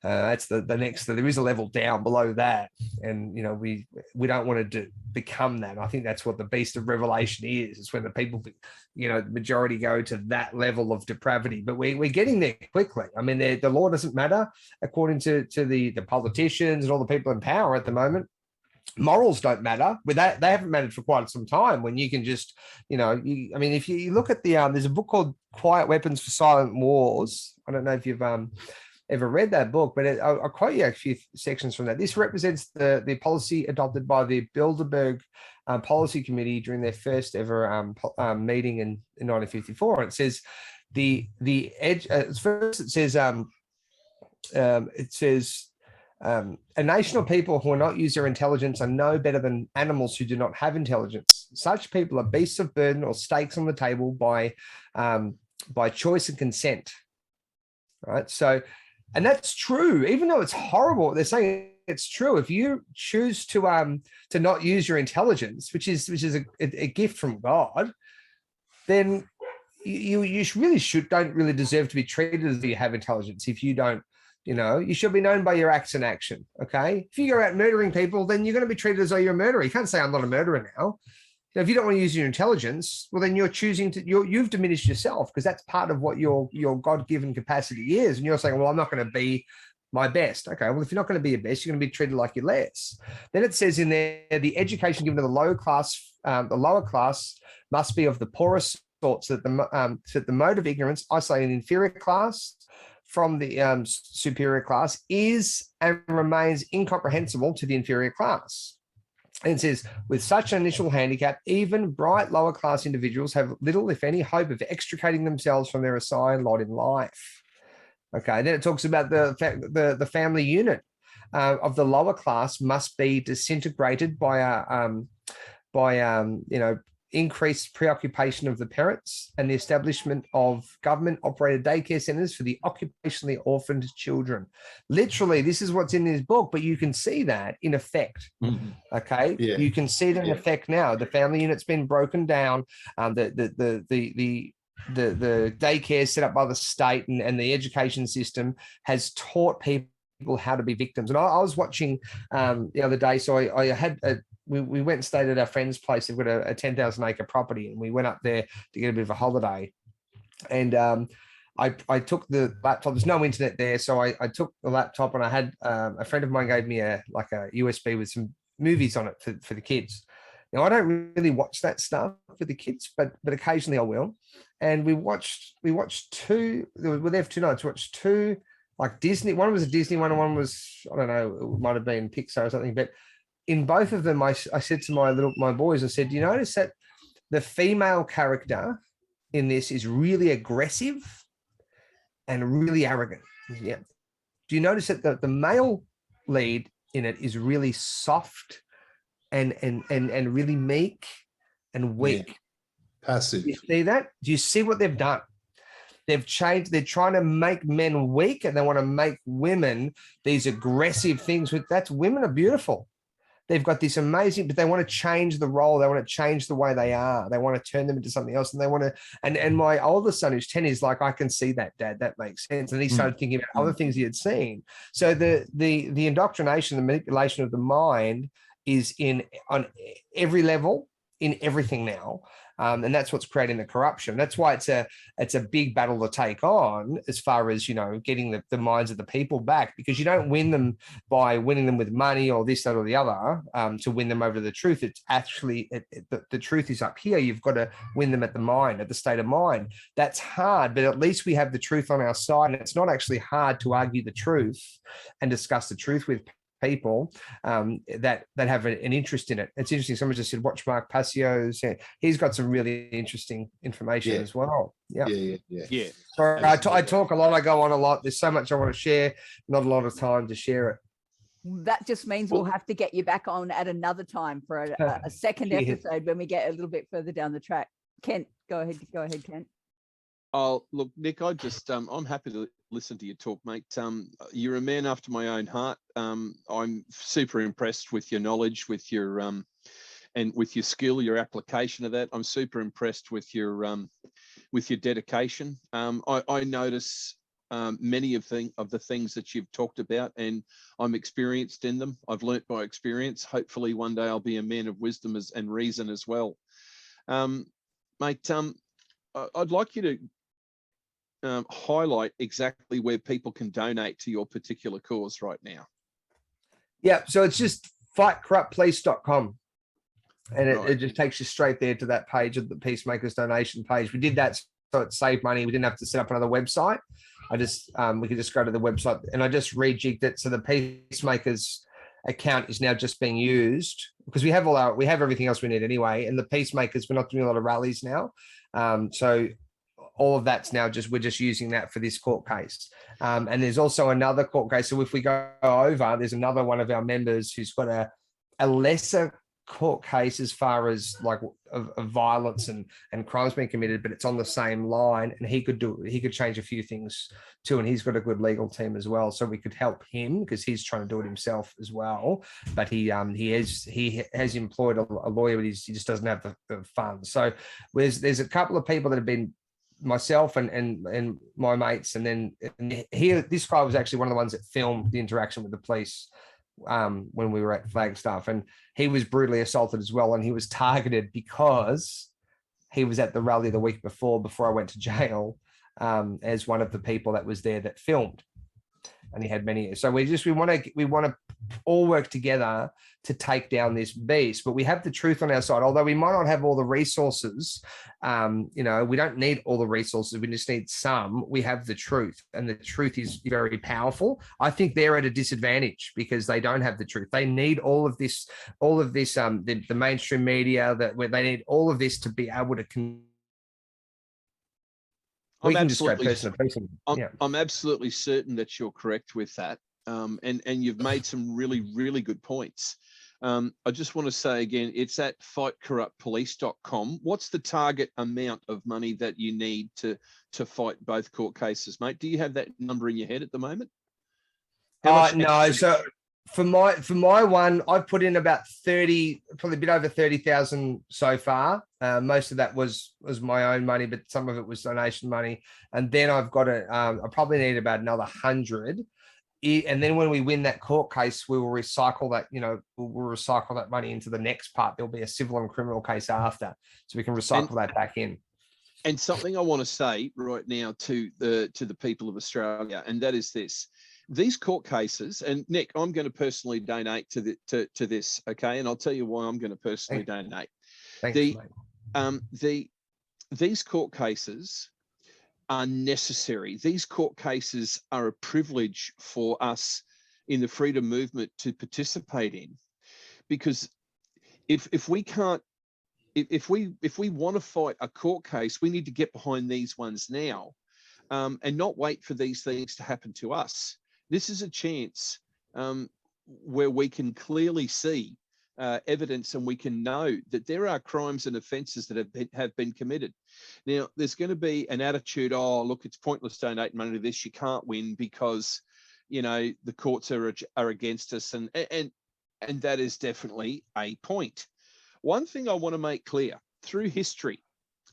next. There is a level down below that, and we don't want to become that. I think that's what the beast of Revelation is. It's when the people, the majority go to that level of depravity. But we're getting there quickly. I mean, the law doesn't matter according to the politicians and all the people in power at the moment. Morals don't matter. With that, they haven't mattered for quite some time. When you can just, if you look at there's a book called Quiet Weapons for Silent Wars. I don't know if you've ever read that book, but I'll quote you a few sections from that. This represents the policy adopted by the Bilderberg Policy Committee during their first ever meeting in 1954. And it says a nation of people who will not use their intelligence are no better than animals who do not have intelligence. Such people are beasts of burden or stakes on the table by choice and consent. Right. So, and that's true, even though it's horrible. They're saying it's true. If you choose to not use your intelligence, which is a gift from God, then you really don't really deserve to be treated as if you have intelligence. If you don't, you should be known by your acts and action. Okay. If you go out murdering people, then you're going to be treated as though you're a murderer. You can't say I'm not a murderer now. If you don't want to use your intelligence, well, then you've diminished yourself, because that's part of what your God-given capacity is. And you're saying, well, I'm not going to be my best. Okay. Well, if you're not going to be your best, you're going to be treated like you're less. Then it says in there, the education given to the lower class must be of the poorest sort, so that the mode of ignorance, isolate an inferior class from the superior class, is and remains incomprehensible to the inferior class. And it says, with such an initial handicap, even bright lower class individuals have little, if any, hope of extricating themselves from their assigned lot in life. Okay, then it talks about the family unit of the lower class must be disintegrated by increased preoccupation of the parents and the establishment of government-operated daycare centres for the occupationally orphaned children. Literally, this is what's in this book, but you can see that in effect. Okay, Yeah. you can see that in effect now. The family unit's been broken down. The daycare set up by the state and the education system has taught people how to be victims. And I was watching the other day, so I had we went and stayed at our friend's place. They've got a 10,000 acre property, and we went up there to get a bit of a holiday. And I took the laptop. There's no internet there, so I took the laptop, and I had a friend of mine gave me a USB with some movies on it for the kids. Now, I don't really watch that stuff for the kids, but occasionally I will. And we watched two. We were there for 2 nights. Watched two like Disney. One was a Disney one, and one was, I don't know, it might have been Pixar or something. But in both of them, I said to my boys, I said, "Do you notice that the female character in this is really aggressive and really arrogant?" Yeah. Do you notice that the male lead in it is really soft and really meek and weak? Yeah. Passive. You see that? Do you see what they've done? They've changed. They're trying to make men weak, and they want to make women these aggressive things. That's women are beautiful. They've got this amazing, but they want to change the role. They want to change the way they are. They want to turn them into something else. And they want to, and my oldest son, who's 10, is like, "I can see that, Dad. That makes sense." And he started thinking about other things he had seen. So the indoctrination, the manipulation of the mind is on every level, in everything now. And that's what's creating the corruption. That's why it's a big battle to take on, as far as, getting the minds of the people back, because you don't win them by winning them with money or this, that, or the other to win them over to the truth. It's actually, the truth is up here. You've got to win them at the mind, at the state of mind. That's hard, but at least we have the truth on our side. And it's not actually hard to argue the truth and discuss the truth with people that have an interest in it. It's interesting. Someone just said, watch Mark Passio's. Yeah, he's got some really interesting information as well. Yeah. Sorry, I talk a lot. I go on a lot. There's so much I want to share. Not a lot of time to share it. That just means we'll have to get you back on at another time for a second episode when we get a little bit further down the track. Kent, go ahead, Kent. Oh, look, Nick, I'm happy to listen to your talk, mate. You're a man after my own heart. I'm super impressed with your knowledge, with your and with your skill, your application of that. I'm super impressed with your dedication. I notice many of the things that you've talked about, and I'm experienced in them. I've learnt by experience. Hopefully, one day I'll be a man of wisdom and reason as well, mate. I'd like you to highlight exactly where people can donate to your particular cause right now. Yeah, so it's just fightcorruptpolice.com, and it just takes you straight there to that page of the Peacemakers donation page. We did that so it saved money. We didn't have to set up another website. We could just go to the website, and I just rejigged it so the Peacemakers account is now just being used, because we have everything else we need anyway. And the Peacemakers, we're not doing a lot of rallies now, so all of that's now we're just using that for this court case. And there's also another court case. So if we go over, there's another one of our members who's got a lesser court case as far as like of violence and crimes being committed, but it's on the same line, and he could change a few things too. And he's got a good legal team as well, so we could help him because he's trying to do it himself as well. But he has employed a lawyer, but he just doesn't have the funds. So there's a couple of people that have been, myself and my mates, and this guy was actually one of the ones that filmed the interaction with the police when we were at Flagstaff, and he was brutally assaulted as well, and he was targeted because he was at the rally the week before I went to jail as one of the people that was there that filmed, and he had many. So we want to all work together to take down this beast. But we have the truth on our side, although we might not have all the resources. We don't need all the resources. We just need some. We have the truth, and the truth is very powerful. I think they're at a disadvantage because they don't have the truth. They need all of this, the mainstream media, where they need all of this to be able to. I'm absolutely certain that you're correct with that. And you've made some really, really good points. I just want to say again, it's at fightcorruptpolice.com. What's the target amount of money that you need to fight both court cases, mate? Do you have that number in your head at the moment? No. So for my one, I've put in about 30, probably a bit over 30,000 so far. Most of that was my own money, but some of it was donation money. And then I've got I probably need about another 100. And then when we win that court case, we will recycle that, we'll recycle that money into the next part. There'll be a civil and criminal case after, so we can recycle that back in. And something I want to say right now to the people of Australia, and that is this: these court cases, and Nick, I'm going to personally donate to this, okay? And I'll tell you why I'm going to personally donate. Thanks, mate. These court cases are necessary. These court cases are a privilege for us in the freedom movement to participate in, because if we want to fight a court case, we need to get behind these ones now, and not wait for these things to happen to us. This is a chance where we can clearly see evidence, and we can know that there are crimes and offences that have been committed. Now, there's going to be an attitude, oh, look, it's pointless donating money to this. You can't win because, the courts are against us, and that is definitely a point. One thing I want to make clear, through history,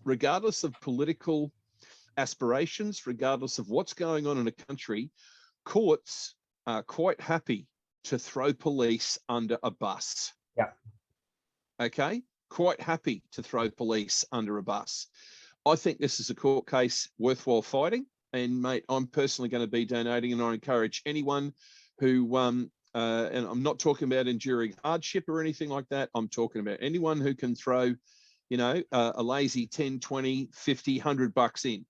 regardless of political aspirations, regardless of what's going on in a country, courts are quite happy to throw police under a bus. Yeah. Okay. Quite happy to throw police under a bus. I think this is a court case worthwhile fighting. And mate, I'm personally going to be donating, and I encourage anyone who, and I'm not talking about enduring hardship or anything like that. I'm talking about anyone who can throw, a lazy 10, 20, 50, 100 bucks in.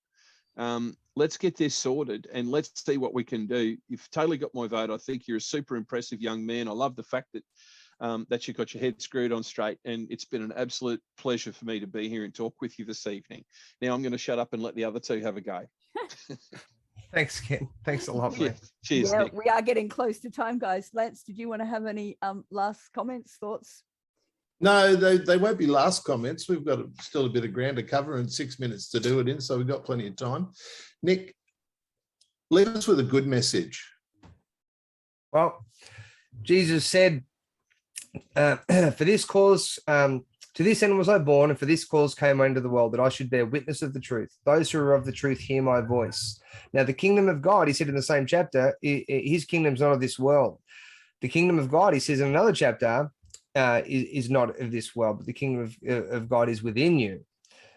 Let's get this sorted, and let's see what we can do. You've totally got my vote. I think you're a super impressive young man. I love the fact that that you got your head screwed on straight, and it's been an absolute pleasure for me to be here and talk with you this evening. Now I'm going to shut up and let the other two have a go. Thanks, Ken. Thanks a lot, mate. Cheers, Yeah, Nick. we are getting close to time, guys. Lance, did you want to have any last comments, thoughts? No, they won't be last comments. We've got still a bit of ground to cover and 6 minutes to do it in, so we've got plenty of time. Nick, leave us with a good message. Well, Jesus said, for this cause, to this end was I born, and for this cause came I into the world, that I should bear witness of the truth. Those who are of the truth hear my voice. Now, the kingdom of God, he said in the same chapter, his kingdom's not of this world. The kingdom of God, he says in another chapter, is not of this world, but the kingdom of God is within you.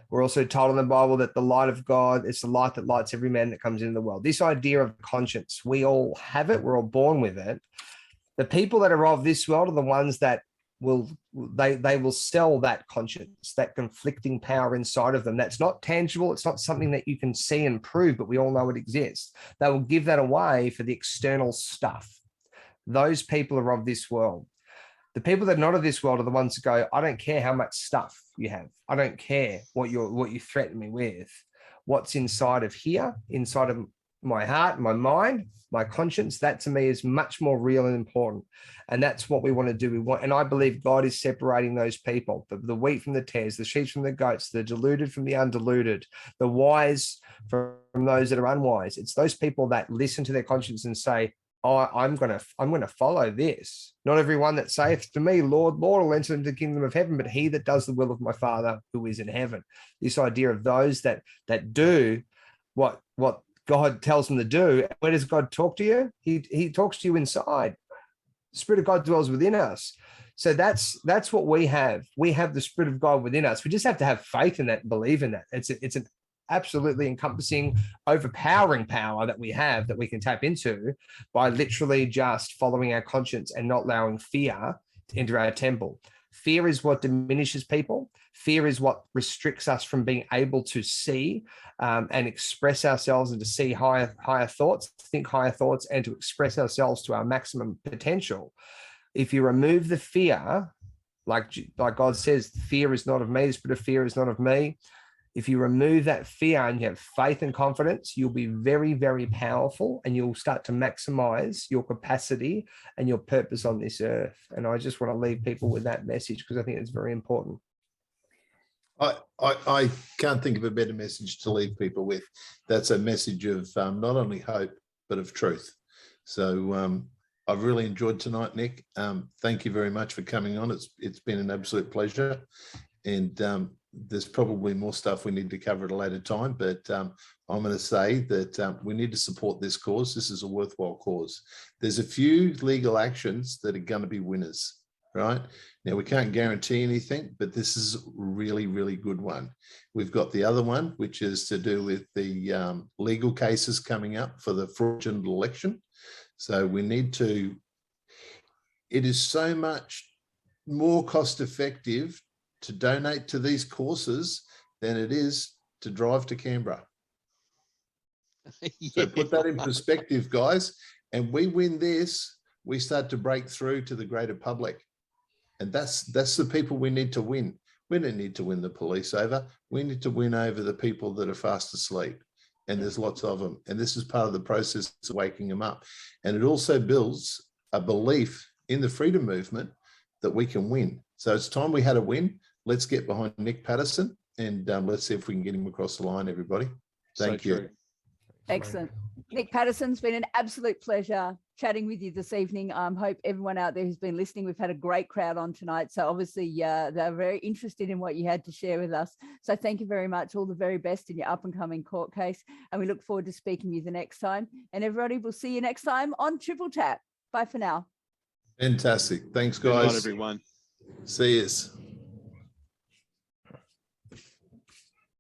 We're also told in the Bible that the light of God, it's the light that lights every man that comes into the world. This idea of conscience, we all have it. We're all born with it. The people that are of this world are the ones that they will sell that conscience, that conflicting power inside of them. That's not tangible. It's not something that you can see and prove, but we all know it exists. They will give that away for the external stuff. Those people are of this world. The people that are not of this world are the ones that go, I don't care how much stuff you have. I don't care what you threaten me with. What's inside of here, inside of my heart, my mind, my conscience, that to me is much more real and important. And that's what we want to do. And I believe God is separating those people, the wheat from the tares, the sheep from the goats, the deluded from the undiluted, the wise from those that are unwise. It's those people that listen to their conscience and say, oh, I'm going to follow this. Not everyone that saith to me, Lord, Lord, will enter into the kingdom of heaven, but he that does the will of my Father who is in heaven. This idea of those that do what God tells them to do. Where does God talk to you? He talks to you inside. The Spirit of God dwells within us. So that's what we have. We have the Spirit of God within us. We just have to have faith in that and believe in that. It's an absolutely encompassing, overpowering power that we have, that we can tap into by literally just following our conscience and not allowing fear to enter our temple. Fear is what diminishes people. Fear is what restricts us from being able to see and express ourselves, and to see higher thoughts, think higher thoughts, and to express ourselves to our maximum potential. If you remove the fear, like God says, fear is not of me, the spirit of fear is not of me. If you remove that fear and you have faith and confidence, you'll be very, very powerful, and you'll start to maximize your capacity and your purpose on this earth. And I just want to leave people with that message, because I think it's very important. I can't think of a better message to leave people with. That's a message of not only hope, but of truth. So I've really enjoyed tonight, Nick. Thank you very much for coming on. It's been an absolute pleasure. And there's probably more stuff we need to cover at a later time, but I'm going to say that we need to support this cause. This is a worthwhile cause. There's a few legal actions that are going to be winners, right? Now, we can't guarantee anything, but this is a really, really good one. We've got the other one, which is to do with the legal cases coming up for the fraudulent election. So we need to, it is so much more cost effective to donate to these courses than it is to drive to Canberra. So put that in perspective, guys. And we win this, we start to break through to the greater public. And that's the people we need to win. We don't need to win the police over. We need to win over the people that are fast asleep. And there's lots of them. And this is part of the process of waking them up. And it also builds a belief in the freedom movement that we can win. So it's time we had a win. Let's get behind Nick Patterson, and let's see if we can get him across the line, everybody. Thank you. True. Excellent. Nick Patterson's been an absolute pleasure chatting with you this evening. Hope everyone out there who's been listening, we've had a great crowd on tonight. So obviously they're very interested in what you had to share with us. So thank you very much. All the very best in your up and coming court case. And we look forward to speaking with you the next time. And everybody, we'll see you next time on Triple Tap. Bye for now. Fantastic. Thanks, Good guys. night, everyone. See yous.